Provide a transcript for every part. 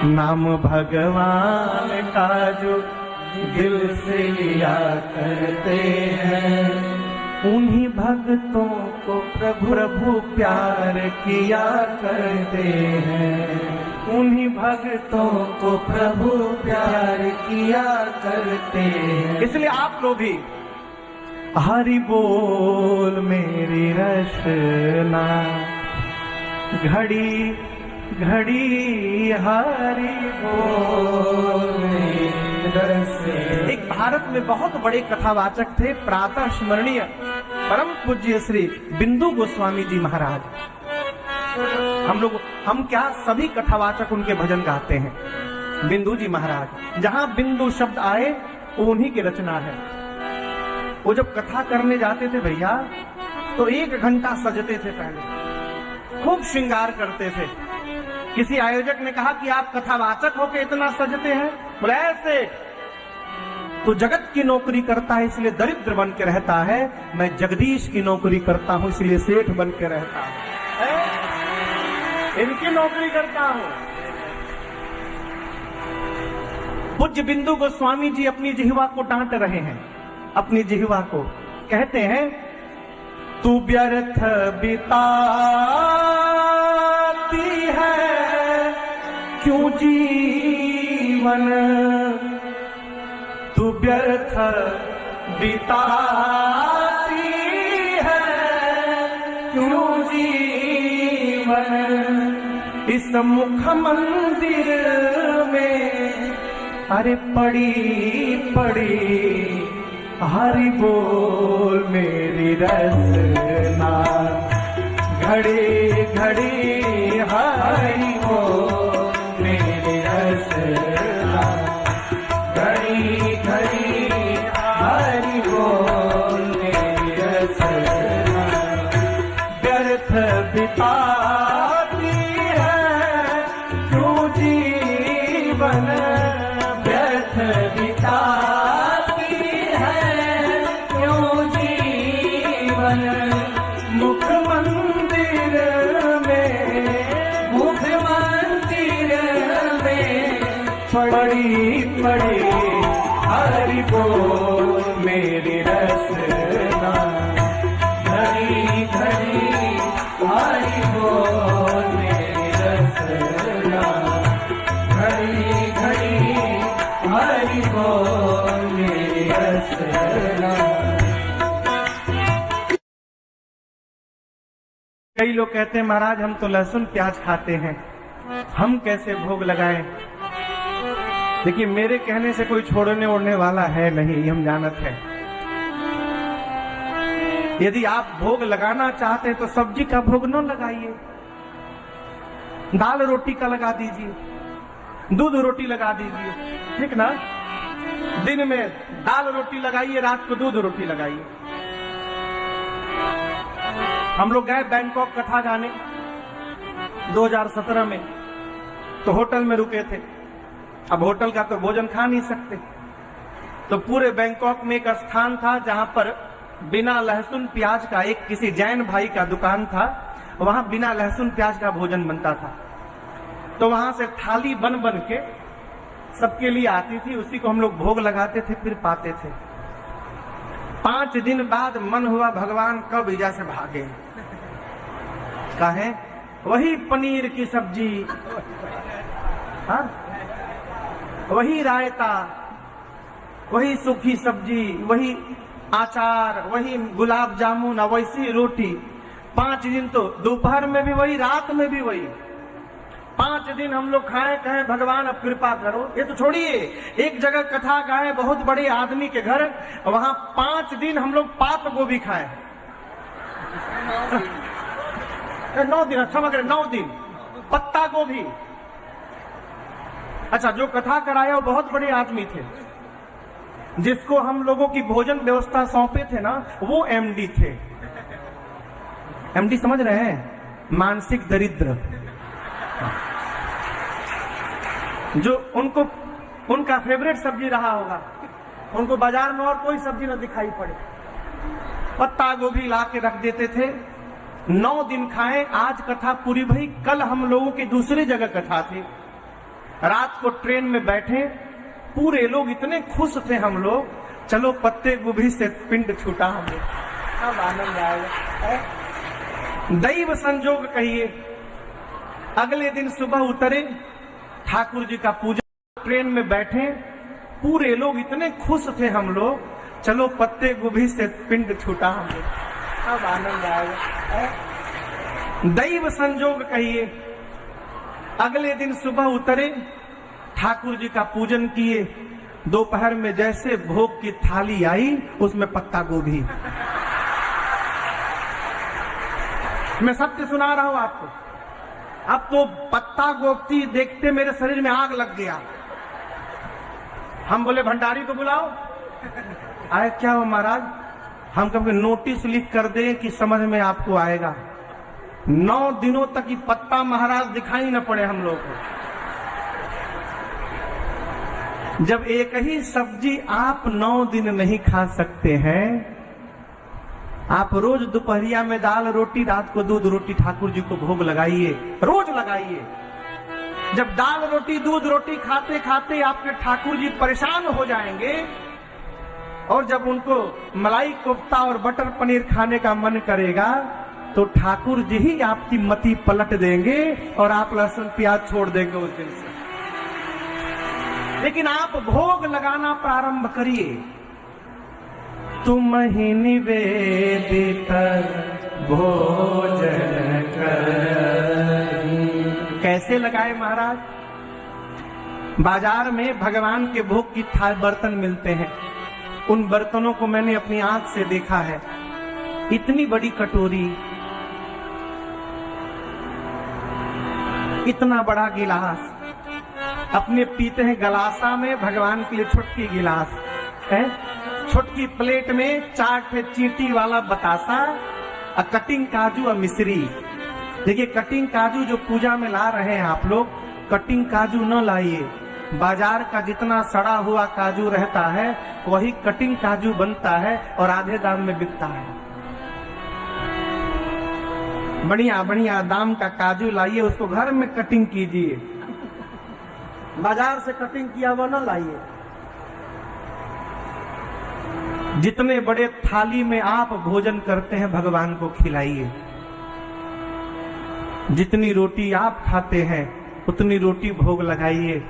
नाम भगवान का जो दिल से लिया करते हैं, उन्हीं भक्तों को प्रभु प्यार किया करते हैं, उन्हीं भक्तों को प्रभु प्यार किया करते हैं। इसलिए आप लोग भी हरि बोल मेरी रचना, घड़ी घड़ी हरि बोल मेरी रचना। एक भारत में बहुत बड़े कथावाचक थे, प्रातः स्मरणीय परम पूज्य श्री बिंदु गोस्वामी जी महाराज। हम क्या सभी कथावाचक उनके भजन गाते हैं। बिंदु जी महाराज, जहां बिंदु शब्द आए वो उन्हीं की रचना है। वो जब कथा करने जाते थे भैया तो 1 घंटा सजते थे, पहले खूब श्रृंगार करते थे। किसी आयोजक ने कहा कि आप कथावाचक होके इतना सजते हैं? बोले ऐसे तो जगत की नौकरी करता है इसलिए दरिद्र बन के रहता है, मैं जगदीश की नौकरी करता हूं इसलिए सेठ बन के रहता हूं, इनकी नौकरी करता हूं। पूज्य बिंदु गोस्वामी जी अपनी जिह्वा को डांट रहे हैं, अपनी जिह्वा को कहते हैं, तू व्यर्थ बिताती है क्यों जीवन, तू व्यर्थ बिताती है क्यों जीवन, इस मुख मंदिर में अरे पड़ी पड़ी हरि बोल मेरी रचना, घड़ी घड़ी हरि बोल मेरी रचना, घड़ी घड़ी हरि बोल मेरी रचना, व्यर्थ बिताती है क्यों जीवन, व्यर्थ बिताती है क्यों जीवन, मुख मंदिर में, मुख मंदिर में पड़ी पड़ी हरि बोल मेरी रचना, घड़ी घड़ी हरि बोल मेरी रचना, घड़ी घड़ी हरि बोल मेरी रचना। कई लोग कहते हैं महाराज हम तो लहसुन प्याज खाते हैं, हम कैसे भोग लगाएं? देखिए मेरे कहने से कोई छोड़ने ओढ़ने वाला है नहीं, हम जानत है। यदि आप भोग लगाना चाहते हैं तो सब्जी का भोग न लगाइए, दाल रोटी का लगा दीजिए, दूध रोटी लगा दीजिए, ठीक ना? दिन में दाल रोटी लगाइए, रात को दूध रोटी लगाइए। हम लोग गए बैंकॉक कथा गाने 2017 में, तो होटल में रुके थे। अब होटल का तो भोजन खा नहीं सकते, तो पूरे बैंकॉक में एक स्थान था जहां पर बिना लहसुन प्याज का, एक किसी जैन भाई का दुकान था, वहां बिना लहसुन प्याज का भोजन बनता था। तो वहां से थाली बन बन के सबके लिए आती थी, उसी को हम लोग भोग लगाते थे, फिर पाते थे। 5 दिन बाद मन हुआ भगवान कब इजा से भागे, काहे? वही पनीर की सब्जी, हाँ, वही रायता, वही सूखी सब्जी, वही अचार, वही गुलाब जामुन, वैसी रोटी। 5 दिन तो दोपहर में भी वही, रात में भी वही। 5 दिन हम लोग खाए, कहे भगवान अब कृपा करो। ये तो छोड़िए, एक जगह कथा गाए बहुत बड़े आदमी के घर, वहां 5 दिन हम लोग पात गोभी खाए। 9 दिन, क्षमा करें, 9 दिन पत्ता गोभी। अच्छा, जो कथा कराया वो बहुत बड़े आदमी थे, जिसको हम लोगों की भोजन व्यवस्था सौंपे थे ना, वो एमडी थे। एमडी समझ रहे हैं? मानसिक दरिद्र। जो उनका फेवरेट सब्जी रहा होगा, उनको बाजार में और कोई सब्जी न दिखाई पड़े, पत्ता गोभी ला के रख देते थे। 9 दिन खाए। आज कथा पूरी भई। कल हम लोगों की दूसरी जगह कथा थी, रात को ट्रेन में बैठे, पूरे लोग इतने खुश थे हम लोग, चलो पत्ते गोभी से पिंड छूटा हम लोग, अब आनंद आएगा। दैव संजोग कहिए, अगले दिन सुबह उतरे, ठाकुर जी का पूजा, ट्रेन में बैठे, पूरे लोग इतने खुश थे हम लोग, चलो पत्ते गोभी से पिंड छूटा हम लोग, अब आनंद आएगा। दैव संजोग कहिए, अगले दिन सुबह उतरे, ठाकुर जी का पूजन किए, दोपहर में जैसे भोग की थाली आई, उसमें पत्ता गोभी। मैं सत्य सुना रहा हूं आपको। अब तो पत्ता गोभी देखते मेरे शरीर में आग लग गया। हम बोले भंडारी को बुलाओ। आए क्या हो महाराज? हम कभी नोटिस लिख कर दें कि समझ में आपको आएगा। 9 दिनों तक ये पत्ता महाराज दिखाई न पड़े हम लोग को। जब एक ही सब्जी आप 9 दिन नहीं खा सकते हैं, आप रोज दोपहरिया में दाल रोटी, रात को दूध रोटी ठाकुर जी को भोग लगाइए, रोज लगाइए। जब दाल रोटी दूध रोटी खाते खाते आपके ठाकुर जी परेशान हो जाएंगे, और जब उनको मलाई कोफ्ता और बटर पनीर खाने का मन करेगा, तो ठाकुर जी ही आपकी मति पलट देंगे और आप लहसुन प्याज छोड़ देंगे उस दिन से। लेकिन आप भोग लगाना प्रारंभ करिए। तुम ही निवेदित भोजन कर। कैसे लगाए महाराज? बाजार में भगवान के भोग की थाल बर्तन मिलते हैं। उन बर्तनों को मैंने अपनी आंख से देखा है। इतनी बड़ी कटोरी, इतना बड़ा गिलास, अपने पीते हैं गलासा में, भगवान के लिए छुटकी गिलास है, छुटकी प्लेट में 4 चींटी वाला बतासा, कटिंग काजू और मिश्री। देखिए कटिंग काजू जो पूजा में ला रहे हैं आप लोग, कटिंग काजू न लाइए। बाजार का जितना सड़ा हुआ काजू रहता है वही कटिंग काजू बनता है और आधे दाम में बिकता है। बढ़िया बढ़िया दाम का काजू लाइए, उसको घर में कटिंग कीजिए। बाजार से कटिंग किया हुआ न लाइए। जितने बड़े थाली में आप भोजन करते हैं भगवान को खिलाइए। जितनी रोटी आप खाते हैं उतनी रोटी भोग लगाइए।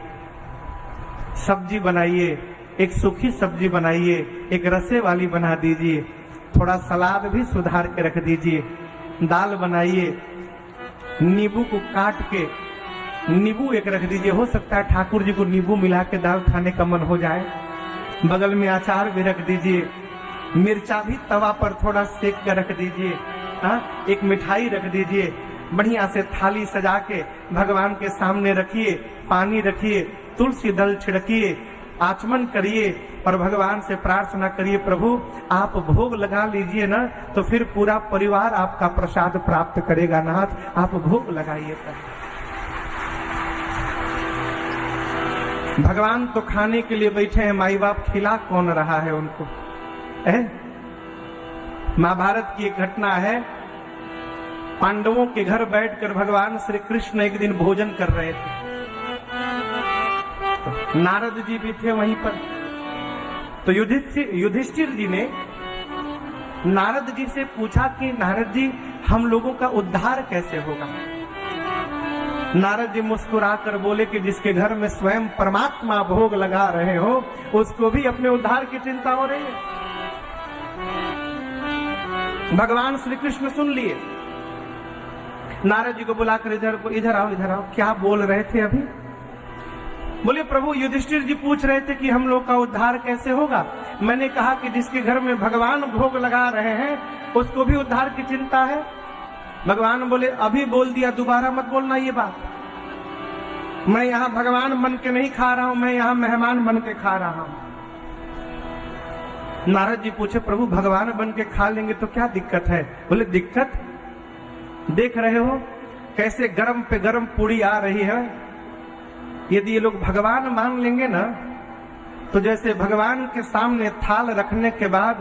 सब्जी बनाइए, एक सूखी सब्जी बनाइए, एक रसे वाली बना दीजिए, थोड़ा सलाद भी सुधार के रख दीजिए। दाल बनाइए, नींबू को काट के नींबू एक रख दीजिए। हो सकता है ठाकुर जी को नींबू मिला के दाल खाने का मन हो जाए। बगल में अचार भी रख दीजिए, मिर्चा भी तवा पर थोड़ा सेक कर रख दीजिए। एक मिठाई रख दीजिए। बढ़िया से थाली सजा के भगवान के सामने रखिए, पानी रखिए, तुलसी दल छिड़किए, आचमन करिए और भगवान से प्रार्थना करिए, प्रभु आप भोग लगा लीजिए ना, तो फिर पूरा परिवार आपका प्रसाद प्राप्त करेगा। नाथ आप भोग लगाइए। भगवान तो खाने के लिए बैठे हैं, माई बाप खिला कौन रहा है उनको? महाभारत की एक घटना है। पांडवों के घर बैठकर भगवान श्री कृष्ण एक दिन भोजन कर रहे थे। नारद जी भी थे वहीं पर। तो युधिष्ठिर जी ने नारद जी से पूछा कि नारद जी हम लोगों का उद्धार कैसे होगा? नारद जी मुस्कुराकर बोले कि जिसके घर में स्वयं परमात्मा भोग लगा रहे हो उसको भी अपने उद्धार की चिंता हो रही है। भगवान श्री कृष्ण सुन लिए। नारद जी को बुलाकर इधर आओ, क्या बोल रहे थे अभी? बोले प्रभु युधिष्ठिर जी पूछ रहे थे कि हम लोग का उद्धार कैसे होगा। मैंने कहा कि जिसके घर में भगवान भोग लगा रहे हैं उसको भी उद्धार की चिंता है। भगवान बोले अभी बोल दिया, दोबारा मत बोलना ये बात। मैं यहाँ भगवान बन के नहीं खा रहा हूं, मैं यहाँ मेहमान बन के खा रहा हूं। नारद जी पूछे प्रभु भगवान बन के खा लेंगे तो क्या दिक्कत है? बोले दिक्कत देख रहे हो कैसे गरम पे गरम पूरी आ रही है। यदि ये लोग भगवान मान लेंगे ना, तो जैसे भगवान के सामने थाल रखने के बाद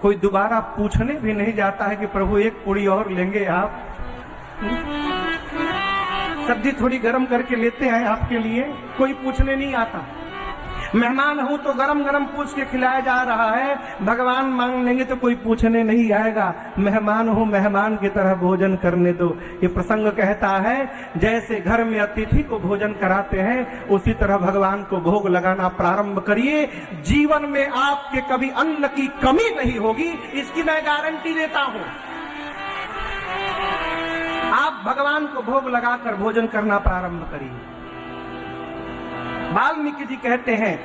कोई दोबारा पूछने भी नहीं जाता है कि प्रभु एक पूरी और लेंगे आप। सब्जी थोड़ी गरम करके लेते हैं आपके लिए, कोई पूछने नहीं आता। मेहमान हूं तो गरम गरम पूछ के खिलाया जा रहा है, भगवान मांग लेंगे तो कोई पूछने नहीं आएगा। मेहमान हूं, मेहमान की तरह भोजन करने दो। ये प्रसंग कहता है जैसे घर में अतिथि को भोजन कराते हैं, उसी तरह भगवान को भोग लगाना प्रारंभ करिए। जीवन में आपके कभी अन्न की कमी नहीं होगी, इसकी मैं गारंटी देता हूं। आप भगवान को भोग लगाकर भोजन करना प्रारंभ करिए। वाल्मीकि जी कहते हैं,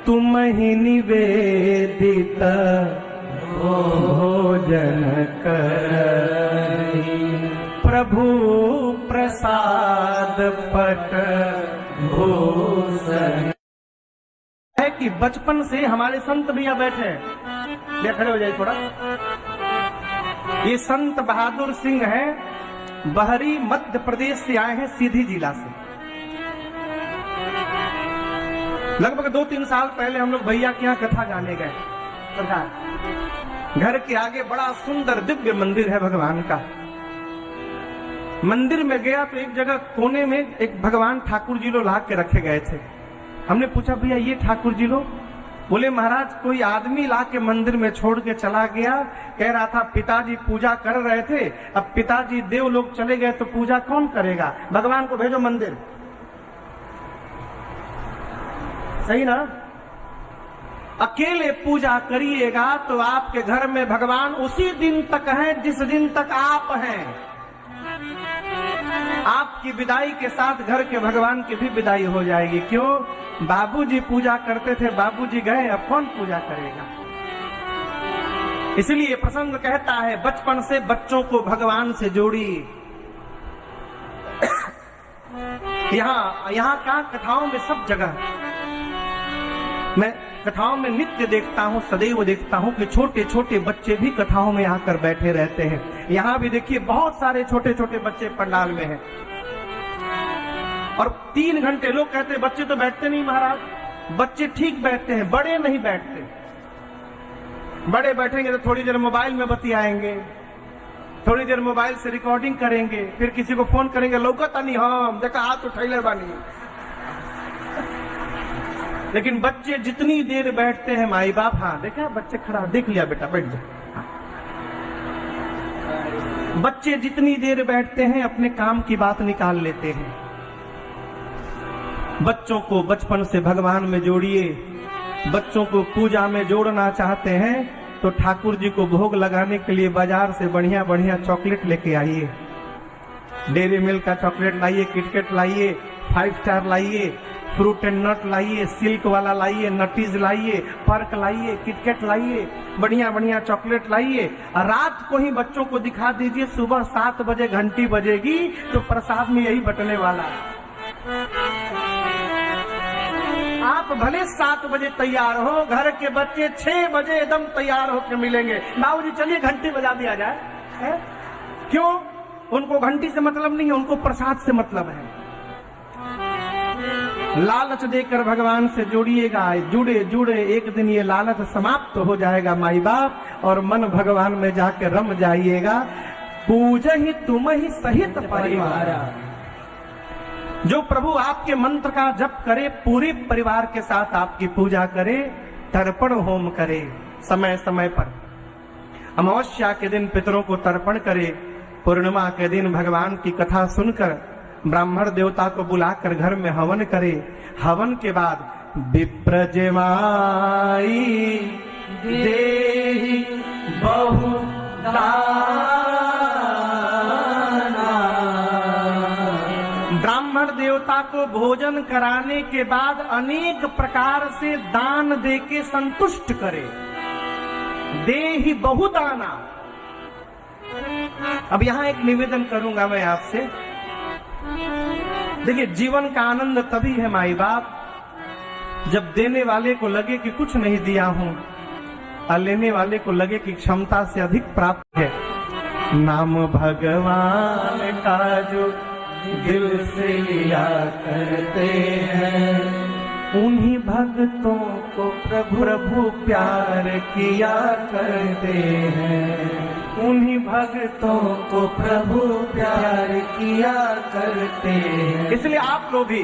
तुम ही निवेदित भोजन करी, प्रभु प्रसाद पट भूषण। है कि बचपन से हमारे संत भैया बैठे हैं, ये खड़े हो जाए थोड़ा। ये संत बहादुर सिंह हैं, बहरी मध्य प्रदेश से आए हैं, सीधी जिला से। लगभग 2-3 साल पहले हम लोग भैया के यहाँ कथा गाने गए। घर के आगे बड़ा सुंदर दिव्य मंदिर है भगवान का। मंदिर में गया तो एक जगह कोने में एक भगवान ठाकुर जी लो ला के रखे गए थे। हमने पूछा भैया ये ठाकुर जी लो? बोले महाराज कोई आदमी ला के मंदिर में छोड़ के चला गया, कह रहा था पिताजी पूजा कर रहे थे, अब पिताजी देव लोग चले गए तो पूजा कौन करेगा, भगवान को भेजो मंदिर। सही ना? अकेले पूजा करिएगा तो आपके घर में भगवान उसी दिन तक हैं जिस दिन तक आप हैं। आपकी विदाई के साथ घर के भगवान की भी विदाई हो जाएगी। क्यों? बाबूजी पूजा करते थे, बाबूजी गए, अब कौन पूजा करेगा? इसलिए प्रसंग कहता है बचपन से बच्चों को भगवान से जोड़िए। यहाँ का कथाओं में सब जगह, मैं कथाओं में नित्य देखता हूँ, सदैव देखता हूँ कि छोटे छोटे बच्चे भी कथाओं में आकर बैठे रहते हैं। यहाँ भी देखिए बहुत सारे छोटे छोटे बच्चे पंडाल में हैं और 3 घंटे लोग कहते हैं बच्चे तो बैठते नहीं महाराज। बच्चे ठीक बैठते हैं, बड़े नहीं बैठते। बड़े बैठेंगे तो थोड़ी देर मोबाइल में बतियाएंगे, थोड़ी देर मोबाइल से रिकॉर्डिंग करेंगे, फिर किसी को फोन करेंगे, लौकता नहीं हम देखा हाथ उठैले बानी। लेकिन बच्चे जितनी देर बैठते हैं माई बाप, हाँ देखा बच्चे खड़ा, देख लिया बेटा बैठ जा। बच्चे जितनी देर बैठते हैं अपने काम की बात निकाल लेते हैं। बच्चों को बचपन से भगवान में जोड़िए। बच्चों को पूजा में जोड़ना चाहते हैं तो ठाकुर जी को भोग लगाने के लिए बाजार से बढ़िया बढ़िया चॉकलेट लेके आइए। डेयरी मिल्क का चॉकलेट लाइए, किटकैट लाइए, 5 स्टार लाइए, फ्रूट एंड नट लाइए, सिल्क वाला लाइए, नटीज लाइए, पर्क लाइए, किटकैट लाइए, बढ़िया बढ़िया चॉकलेट लाइए। रात को ही बच्चों को दिखा दीजिए सुबह 7 बजे घंटी बजेगी तो प्रसाद में यही बटने वाला है। आप भले 7 बजे तैयार हो, घर के बच्चे 6 बजे एकदम तैयार होकर मिलेंगे। बाबूजी चलिए घंटी बजा दिया जाए है? क्यों? उनको घंटी से मतलब नहीं है, उनको प्रसाद से मतलब है। लालच देकर भगवान से जोड़िएगा, जुड़े जुड़े एक दिन ये लालच समाप्त हो जाएगा माई बाप, और मन भगवान में जाकर रम जाइएगा। पूजा ही तुम ही सहित परिवार। जो प्रभु आपके मंत्र का जप करे, पूरे परिवार के साथ आपकी पूजा करे, तर्पण होम करे समय समय पर। अमावस्या के दिन पितरों को तर्पण करे, पूर्णिमा के दिन भगवान की कथा सुनकर ब्राह्मण देवता को बुलाकर घर में हवन करे। हवन के बाद विप्रजमाई देहि बहु ब्राह्मण देवता को भोजन कराने के बाद अनेक प्रकार से दान देके संतुष्ट करे। देहि बहुदाना। अब यहां एक निवेदन करूंगा मैं आपसे। देखिए जीवन का आनंद तभी है माई बाप जब देने वाले को लगे कि कुछ नहीं दिया हूं और लेने वाले को लगे कि क्षमता से अधिक प्राप्त है। नाम भगवान का जो दिल से लिया करते हैं उन्हीं भक्तों को प्रभु प्यार किया करते हैं, उन्हीं भक्तों को प्रभु प्यार किया करते हैं। इसलिए आप लोग भी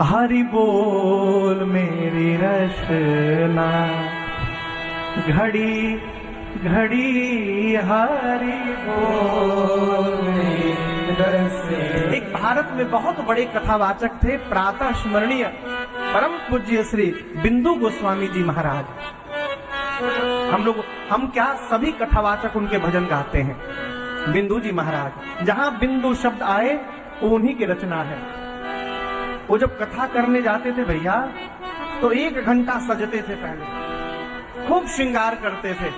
हरि बोल मेरी रचना, घड़ी घड़ी हरि बोल मेरी रचना। एक भारत में बहुत बड़े कथावाचक थे, प्रातः स्मरणीय परम पूज्य श्री बिंदु गोस्वामी जी महाराज। हम क्या सभी कथावाचक उनके भजन गाते हैं। बिंदु जी महाराज, जहां बिंदु शब्द आए वो उन्हीं की रचना है। वो जब कथा करने जाते थे भैया तो 1 घंटा सजते थे, पहले खूब श्रृंगार करते थे।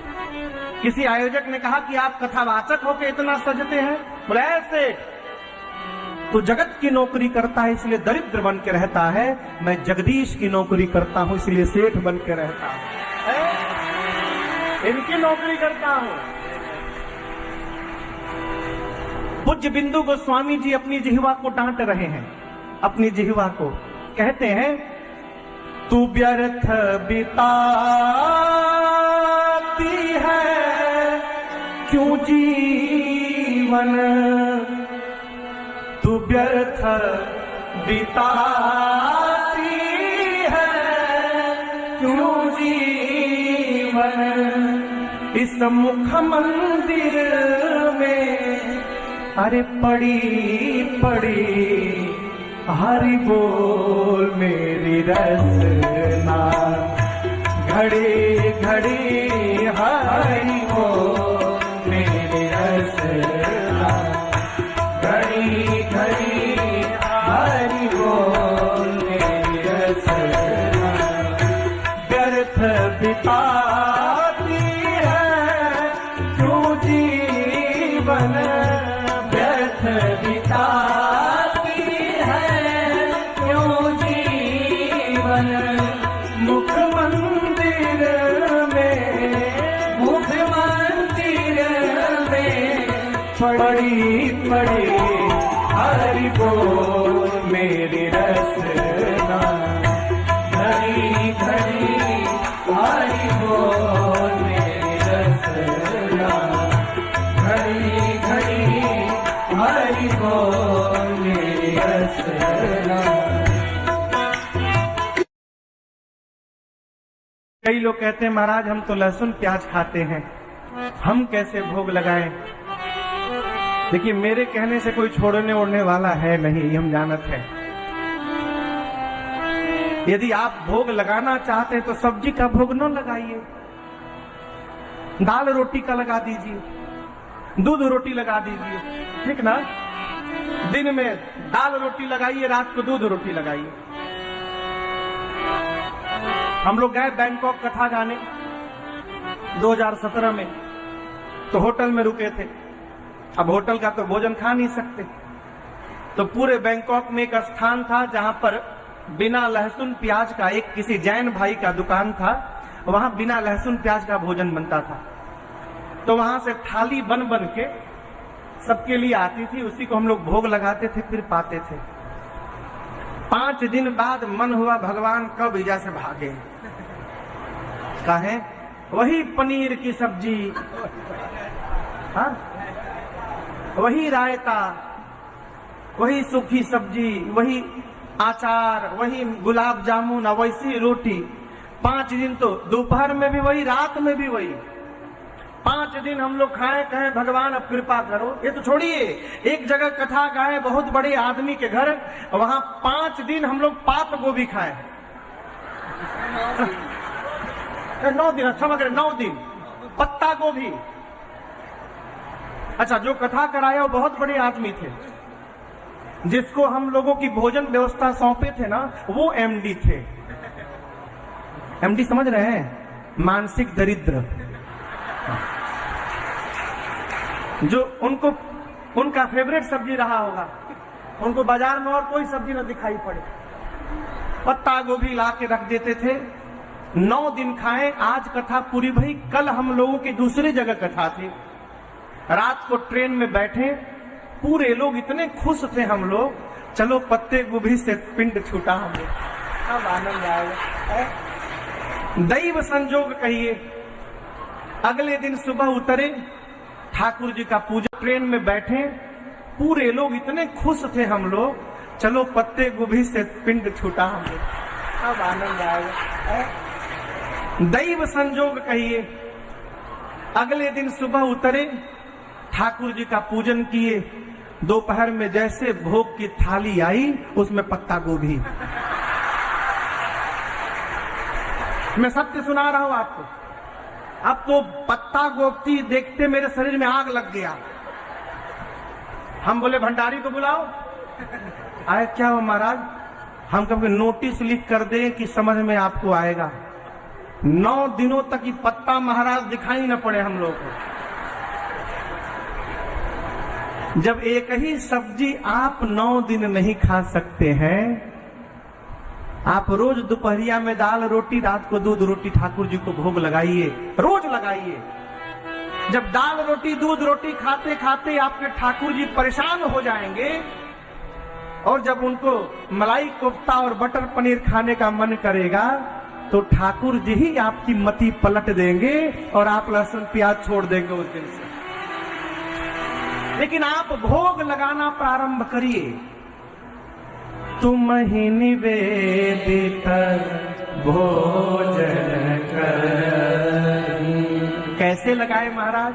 किसी आयोजक ने कहा कि आप कथावाचक होकर इतना सजते हैं? बोले ऐसे तो जगत की नौकरी करता है इसलिए दरिद्र बन के रहता है, मैं जगदीश की नौकरी करता हूं इसलिए सेठ बन के रहता हूं, इनकी नौकरी करता हूं। पूज्य बिंदु गोस्वामी जी अपनी जिह्वा को डांट रहे हैं, अपनी जिह्वा को कहते हैं, तू व्यर्थ बिताती है क्यों जीवन, तू व्यर्थ बिताती है क्यों जीवन, इस मुख मंदिर में अरे पड़ी पड़ी हरि बोल मेरी रचना, घड़ी घड़ी हरि बोल मेरी रचना, घड़ी घड़ी हरि बोल मेरी रचना, व्यर्थ बिताती है क्यों जीवन, व्यर्थ बिताती है क्यों जीवन, मुख मंदिर में, मुख मंदिर में पड़ी पड़ी हरि बोल मेरी रचना, घड़ी घड़ी हरि बोल मेरी रचना, घड़ी घड़ी हरि बोल मेरी रचना। कई लोग कहते हैं महाराज हम तो लहसुन प्याज खाते हैं, हम कैसे भोग लगाएं? देखिए मेरे कहने से कोई छोड़ने ओढ़ने वाला है नहीं, हम जानत है। यदि आप भोग लगाना चाहते हैं तो सब्जी का भोग न लगाइए, दाल रोटी का लगा दीजिए, दूध रोटी लगा दीजिए, ठीक ना? दिन में दाल रोटी लगाइए, रात को दूध रोटी लगाइए। हम लोग गए बैंकॉक कथा गाने 2017 में, तो होटल में रुके थे। अब होटल का तो भोजन खा नहीं सकते, तो पूरे बैंकॉक में एक स्थान था जहां पर बिना लहसुन प्याज का, एक किसी जैन भाई का दुकान था, वहां बिना लहसुन प्याज का भोजन बनता था। तो वहां से थाली बन बन के सबके लिए आती थी, उसी को हम लोग भोग लगाते थे, फिर पाते थे। 5 दिन बाद मन हुआ भगवान कब इजा से भागे, कहे वही पनीर की सब्जी, हाँ वही रायता, वही सूखी सब्जी, वही आचार, वही गुलाब जामुन, वैसी रोटी। 5 दिन तो दोपहर में भी वही, रात में भी वही। 5 दिन हम लोग खाए, कहे भगवान अब कृपा करो। ये तो छोड़िए, एक जगह कथा गाए बहुत बड़े आदमी के घर, वहां 5 दिन हम लोग पात गोभी खाए। 9 दिन, अच्छा मगर 9 दिन पत्ता गोभी। अच्छा, जो कथा कराया वो बहुत बड़े आदमी थे, जिसको हम लोगों की भोजन व्यवस्था सौंपे थे ना, वो एमडी थे। एमडी समझ रहे हैं? मानसिक दरिद्र। जो उनका फेवरेट सब्जी रहा होगा, उनको बाजार में और कोई सब्जी न दिखाई पड़े, पत्ता गोभी ला के रख देते थे। 9 दिन खाए, आज कथा पूरी भई। कल हम लोगों की दूसरी जगह कथा थी, रात को ट्रेन में बैठे, पूरे लोग इतने खुश थे हम लोग, चलो पत्ते गोभी से पिंड छूटा हम लोग, अब आनंद आएगा। दैव संजोग कहिए, अगले दिन सुबह उतरे, ठाकुर जी का पूजा, ट्रेन में बैठे, पूरे लोग इतने खुश थे हम लोग, चलो पत्ते गोभी से पिंड छूटा हम लोग, अब आनंद आएगा। दैव संजोग कहिए, अगले दिन सुबह उतरे, ठाकुर जी का पूजन किए, दोपहर में जैसे भोग की थाली आई उसमें पत्ता गोभी। मैं सत्य सुना रहा हूं आपको, अब तो पत्ता गोभी देखते मेरे शरीर में आग लग गया। हम बोले भंडारी को बुलाओ। आए, क्या हो महाराज? हम कभी नोटिस लिख कर दें कि समझ में आपको आएगा। 9 दिनों तक ये पत्ता महाराज दिखाई न पड़े हम लोग को। जब एक ही सब्जी आप 9 दिन नहीं खा सकते हैं, आप रोज दोपहरिया में दाल रोटी, रात को दूध रोटी ठाकुर जी को भोग लगाइए, रोज लगाइए। जब दाल रोटी दूध रोटी खाते खाते आपके ठाकुर जी परेशान हो जाएंगे, और जब उनको मलाई कोफ्ता और बटर पनीर खाने का मन करेगा, तो ठाकुर जी ही आपकी मति पलट देंगे और आप लहसुन प्याज छोड़ देंगे उस दिन से। लेकिन आप भोग लगाना प्रारंभ करिए। तुम ही निवेदित भोजन कर। कैसे लगाए महाराज?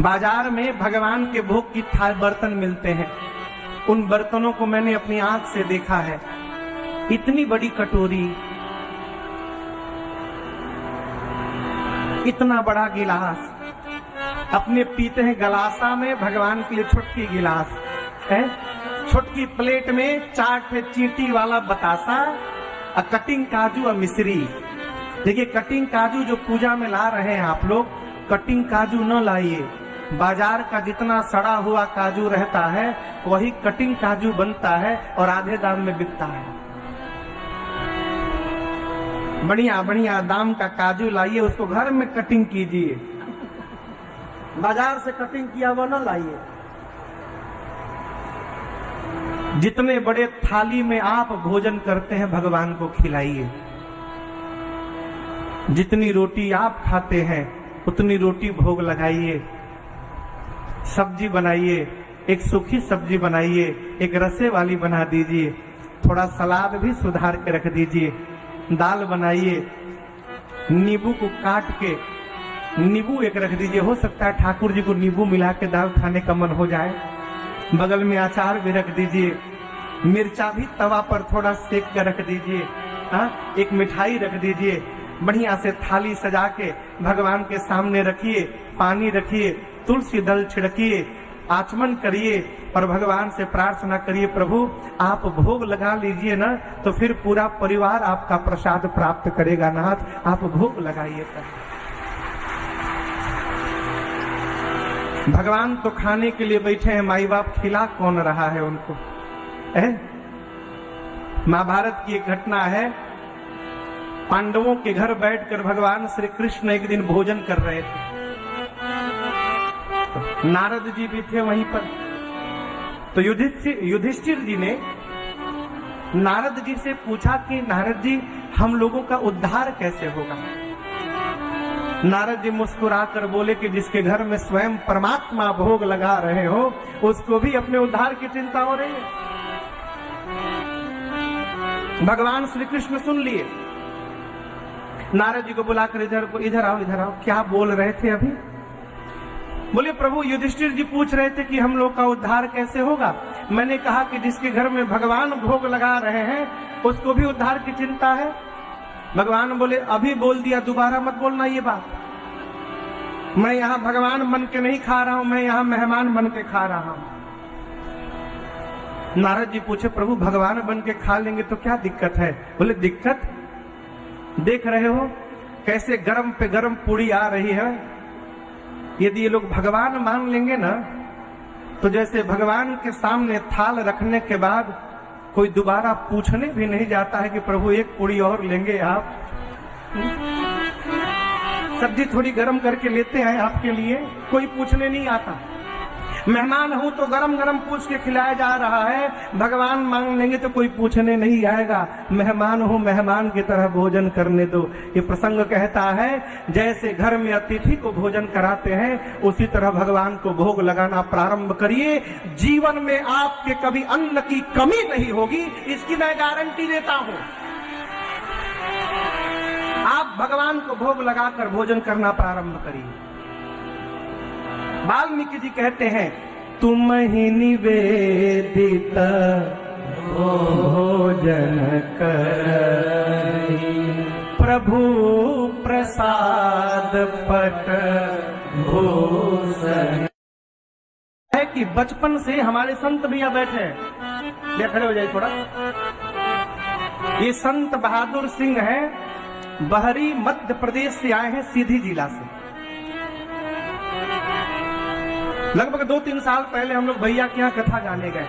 बाजार में भगवान के भोग की थाल बर्तन मिलते हैं, उन बर्तनों को मैंने अपनी आंख से देखा है। इतनी बड़ी कटोरी, इतना बड़ा गिलास, अपने पीते हैं गलासा में, भगवान के लिए छोटकी गिलास है, छोटकी प्लेट में चाट है, चींटी वाला बतासा, और कटिंग काजू और मिश्री। देखिए, कटिंग काजू जो पूजा में ला रहे हैं आप लोग, कटिंग काजू न लाइए। बाजार का जितना सड़ा हुआ काजू रहता है वही कटिंग काजू बनता है और आधे दाम में बिकता है। बढ़िया बढ़िया दाम का काजू लाइए, उसको घर में कटिंग कीजिए, बाजार से कटिंग किया वो न लाइए। जितने बड़े थाली में आप भोजन करते हैं भगवान को खिलाइए। जितनी रोटी आप खाते हैं उतनी रोटी भोग लगाइए। सब्जी बनाइए, एक सूखी सब्जी बनाइए, एक रसे वाली बना दीजिए, थोड़ा सलाद भी सुधार के रख दीजिए। दाल बनाइए, नींबू को काट के नींबू एक रख दीजिए। हो सकता है ठाकुर जी को नींबू मिला के दाल खाने का मन हो जाए। बगल में अचार भी रख दीजिए, मिर्चा भी तवा पर थोड़ा सेक कर रख दीजिए। हाँ, एक मिठाई रख दीजिए। बढ़िया से थाली सजा के भगवान के सामने रखिए, पानी रखिए, तुलसी दल छिड़किए, आचमन करिए और भगवान से प्रार्थना करिए, प्रभु आप भोग लगा लीजिए ना, तो फिर पूरा परिवार आपका प्रसाद प्राप्त करेगा। नाथ आप भोग लगाइए। भगवान तो खाने के लिए बैठे हैं, माई बाप खिला कौन रहा है उनको? महाभारत की एक घटना है, पांडवों के घर बैठकर भगवान श्री कृष्ण एक दिन भोजन कर रहे थे। तो नारद जी भी थे वहीं पर। तो युधिष्ठिर जी ने नारद जी से पूछा कि नारद जी हम लोगों का उद्धार कैसे होगा? नारद जी मुस्कुराकर बोले कि जिसके घर में स्वयं परमात्मा भोग लगा रहे हो उसको भी अपने उद्धार की चिंता हो रही है। भगवान श्री कृष्ण सुन लिए, नारद जी को बुलाकर इधर आओ, क्या बोल रहे थे अभी? बोले प्रभु युधिष्ठिर जी पूछ रहे थे कि हम लोग का उद्धार कैसे होगा। मैंने कहा कि जिसके घर में भगवान भोग लगा रहे हैं उसको भी उद्धार की चिंता है। भगवान बोले अभी बोल दिया, दोबारा मत बोलना ये बात। मैं यहाँ भगवान बन के नहीं खा रहा हूं, मैं यहाँ मेहमान बन के खा रहा हूं। नारद जी पूछे प्रभु भगवान बन के खा लेंगे तो क्या दिक्कत है? बोले दिक्कत देख रहे हो कैसे गरम पे गरम पूरी आ रही है। यदि ये लोग भगवान मान लेंगे ना, तो जैसे भगवान के सामने थाल रखने के बाद कोई दोबारा पूछने भी नहीं जाता है कि प्रभु एक पूरी और लेंगे आप? सब्जी थोड़ी गर्म करके लेते हैं आपके लिए, कोई पूछने नहीं आता। मेहमान हूं तो गरम गरम पूछ के खिलाया जा रहा है, भगवान मांग लेंगे तो कोई पूछने नहीं आएगा। मेहमान हूं, मेहमान की तरह भोजन करने दो। ये प्रसंग कहता है जैसे घर में अतिथि को भोजन कराते हैं, उसी तरह भगवान को भोग लगाना प्रारंभ करिए। जीवन में आपके कभी अन्न की कमी नहीं होगी, इसकी मैं गारंटी देता हूं। आप भगवान को भोग लगाकर भोजन करना प्रारंभ करिए। वाल्मीकि जी कहते हैं, तुम ही निवेदित भोजन करहि, प्रभु प्रसाद पट भूषण। है कि बचपन से हमारे संत भैया बैठे हैं, खड़े हो जाए थोड़ा। ये संत बहादुर सिंह है, बहरी मध्य प्रदेश से आए हैं, सीधी जिला से। लगभग 2-3 साल पहले हम लोग भैया के यहाँ कथा जाने गए।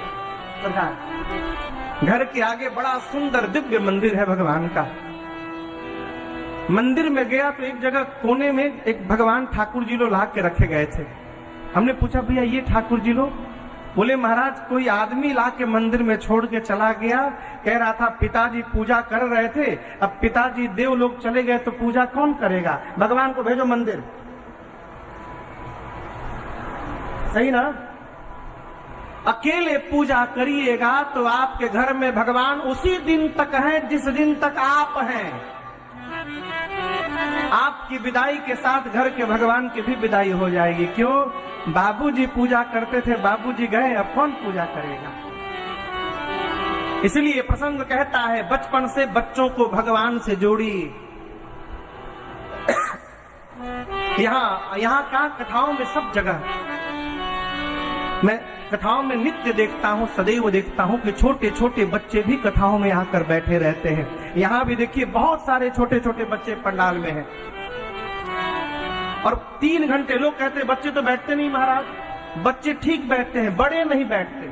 घर के आगे बड़ा सुंदर दिव्य मंदिर है भगवान का। मंदिर में गया तो एक जगह कोने में एक भगवान ठाकुर जी लो ला के रखे गए थे। हमने पूछा भैया ये ठाकुर जी लो? बोले महाराज कोई आदमी ला के मंदिर में छोड़ के चला गया, कह रहा था पिताजी पूजा कर रहे थे, अब पिताजी देव लोग चले गए तो पूजा कौन करेगा, भगवान को भेजो मंदिर। सही ना? अकेले पूजा करिएगा तो आपके घर में भगवान उसी दिन तक हैं जिस दिन तक आप हैं। आपकी विदाई के साथ घर के भगवान की भी विदाई हो जाएगी। क्यों? बाबूजी पूजा करते थे, बाबूजी गए, अब कौन पूजा करेगा। इसलिए प्रसंग कहता है बचपन से बच्चों को भगवान से जोड़िए। यहाँ का कथाओं में सब जगह, मैं कथाओं में नित्य देखता हूँ, सदैव देखता हूँ कि छोटे छोटे बच्चे भी कथाओं में आकर बैठे रहते हैं। यहाँ भी देखिए बहुत सारे छोटे छोटे बच्चे पंडाल में हैं। और 3 घंटे लोग कहते हैं बच्चे तो बैठते नहीं महाराज। बच्चे ठीक बैठते हैं, बड़े नहीं बैठते।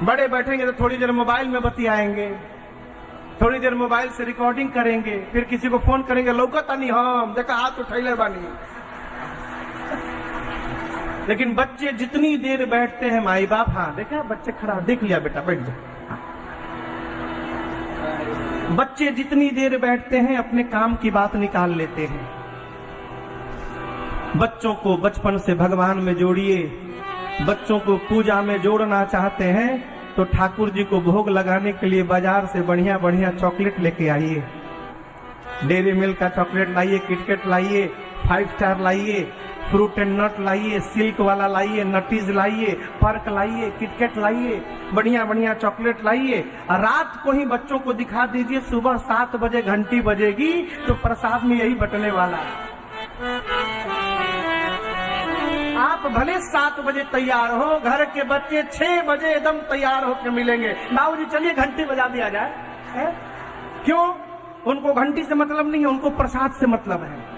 बड़े बैठेंगे तो थोड़ी देर मोबाइल में बतियाएंगे, थोड़ी देर मोबाइल से रिकॉर्डिंग करेंगे, फिर किसी को फोन करेंगे, लौकता नहीं हम देखा हाथ उठैले बानी। लेकिन बच्चे जितनी देर बैठते हैं माई बाप, हाँ देखा बच्चे खड़ा, देख लिया बेटा बैठ जा। बच्चे जितनी देर बैठते हैं अपने काम की बात निकाल लेते हैं। बच्चों को बचपन से भगवान में जोड़िए। बच्चों को पूजा में जोड़ना चाहते हैं तो ठाकुर जी को भोग लगाने के लिए बाजार से बढ़िया बढ़िया चॉकलेट लेके आइए। डेयरी मिल्क का चॉकलेट लाइए, किटकैट लाइए, 5 स्टार लाइए, फ्रूट एंड नट लाइए, सिल्क वाला लाइए, नटीज लाइए, पर्क लाइए, किटकैट लाइए, बढ़िया बढ़िया चॉकलेट लाइए। रात को ही बच्चों को दिखा दीजिए, सुबह 7 बजे घंटी बजेगी तो प्रसाद में यही बटने वाला है। आप भले 7 बजे तैयार हो, घर के बच्चे 6 बजे एकदम तैयार होकर मिलेंगे। बाबूजी चलिए घंटी बजा दिया जाए है? क्यों? उनको घंटी से मतलब नहीं है, उनको प्रसाद से मतलब है।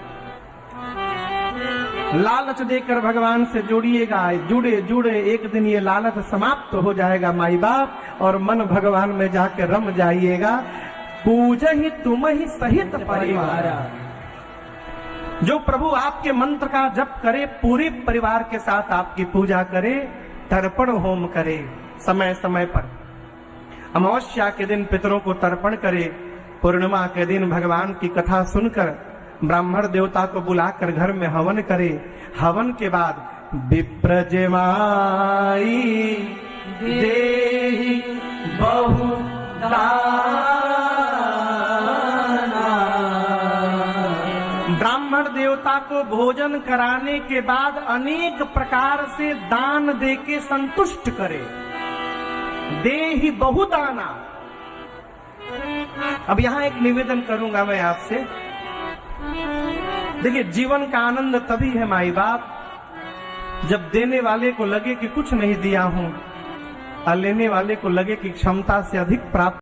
लालच देकर भगवान से जोड़िएगा, जुड़े जुड़े एक दिन ये लालच समाप्त हो जाएगा माई बाप, और मन भगवान में जाकर रम जाइएगा। पूज ही तुम ही सहित परिवार। जो प्रभु आपके मंत्र का जप करे, पूरे परिवार के साथ आपकी पूजा करे, तर्पण होम करे समय समय पर। अमावस्या के दिन पितरों को तर्पण करे, पूर्णिमा के दिन भगवान की कथा सुनकर ब्राह्मण देवता को बुलाकर घर में हवन करे। हवन के बाद विप्रजमाई देहि बहु ब्राह्मण देवता को भोजन कराने के बाद अनेक प्रकार से दान देके संतुष्ट करे। देहि बहु दाना। अब यहां एक निवेदन करूंगा मैं आपसे। देखिए जीवन का आनंद तभी है माई बाप जब देने वाले को लगे कि कुछ नहीं दिया हूं और लेने वाले को लगे कि क्षमता से अधिक प्राप्त